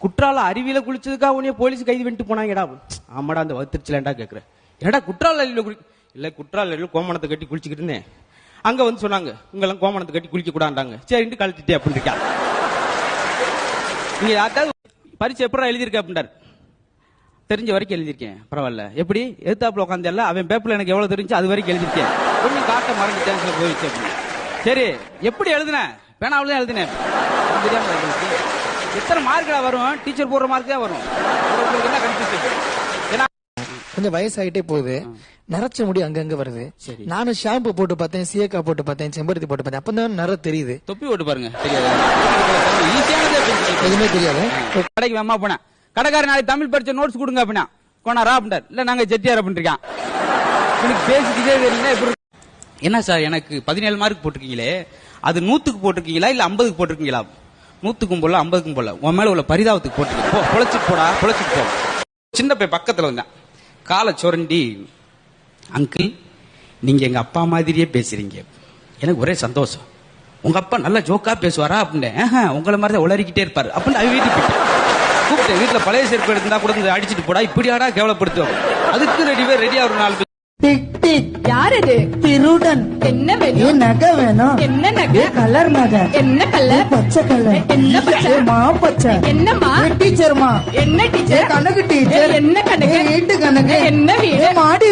குற்றால அருவியில குளிச்சதுக்காக உன்னைய போலீஸ் கைது பண்ணிட்டு போனாங்கடா. ஆமாடா அந்த வகுத்துருச்சுலடா கேக்குறேன். என்னடா குற்றால அருவியில இல்ல குற்றால அருவியில கோமணத்தை கட்டி குளிச்சுக்கிட்டு இருந்தேன். அங்க வந்து சொன்னாங்க உங்கெல்லாம் கோமணத்தை கட்டி குளிக்க கூடாண்டாங்க. சரின்ட்டு கழட்டிட்டே அப்படின்னு இருக்கா. நீங்க யார்ட்டாவது பரிசு எப்படா எழுதியிருக்க அப்படின்றாரு. தெரிஞ்ச வரைக்கும் எழுதியிருக்கேன். பரவாயில்ல. எப்படி எதிர்த்தாப்புல உட்காந்து அவன் பேப்பர்ல எனக்கு எவ்வளவு தெரிஞ்சு அது வரைக்கும் எழுதியிருக்கேன். கொஞ்சம் காட்ட மறந்துட்டேன் போயிடுச்சு அப்படின்னு. சரி எப்படி எழுதுனேன்? பேனாவில தான் எழுதினேன். எத்தனை மார்க்கா வரும்? டீச்சர் போடுற மார்க் தான் வரும். என்ன கன்ஃபியூஷன்? கொஞ்சம் வயசாயிட்டே போகுது, நரைச்ச முடி அங்கங்க வருது. நானும் ஷாம்பு போட்டு பார்த்தேன், சீயக்கா போட்டு பார்த்தேன், செம்பருத்தி போட்டு பார்த்தேன். அப்பதான் நிற தெரியுது. தொப்பி போட்டு பாருங்க, தெரியாது. எதுவுமே தெரியாது. கடைக்கு வேமா போனேன். கடைக்காரர் நாளைக்கு தமிழ் படிச்ச நோட்ஸ் கொடுங்க அப்படின்னா கோனாரா அப்படின்றார். இல்ல நாங்க ஜெட்டியார் அப்படின்றிருக்கான். எனக்கு பேசிக்கிட்டே தெரியல. என்ன சார் எனக்கு 17 மார்க் போட்டிருக்கீங்களே, அது 100க்கு போட்டிருக்கீங்களா இல்ல 50க்கு போட்டிருக்கீங்களா? 100க்கும் போல 50க்கும் போல. உன் மேல உள்ள பரிதாபத்துக்கு போட்டிருக்கீங்க. பொழைச்சிட்டு போடா, பொழைச்சிட்டு போ. சின்ன போய் பக்கத்துல வந்தேன். காலை சுரண்டி, அங்கிள் நீங்க எங்க அப்பா மாதிரியே பேசுறீங்க. எனக்கு ஒரே சந்தோஷம். உங்க அப்பா நல்ல ஜோக்கா பேசுவாரா அப்படின்னு. உங்களை மாதிரி தான் உளறிக்கிட்டே இருப்பாரு அப்படின்னு அவ வீட்டுக்கு போயிட்டேன். கூப்பிட்டேன். வீட்டுல பழைய செருப்பு எடுத்தா கூட அடிச்சுட்டு போடா, இப்படியாடா கேவலப்படுத்துவோம். அதுக்கு ரெடியா ஒரு 4 யார் இது? திருடன். என்ன வேணும்? நகை வேணும். என்ன நகை? கலர் நகை. என்ன கலர்? பச்சை கலர். என்ன பச்சை? மா பச்சை. என்னம்மா? டீச்சர்மா. என்ன டீச்சர்? கணக்கு டீச்சர். என்ன கணக்கு? வீட்டு கணக்கு. என்ன வீடு? மாடி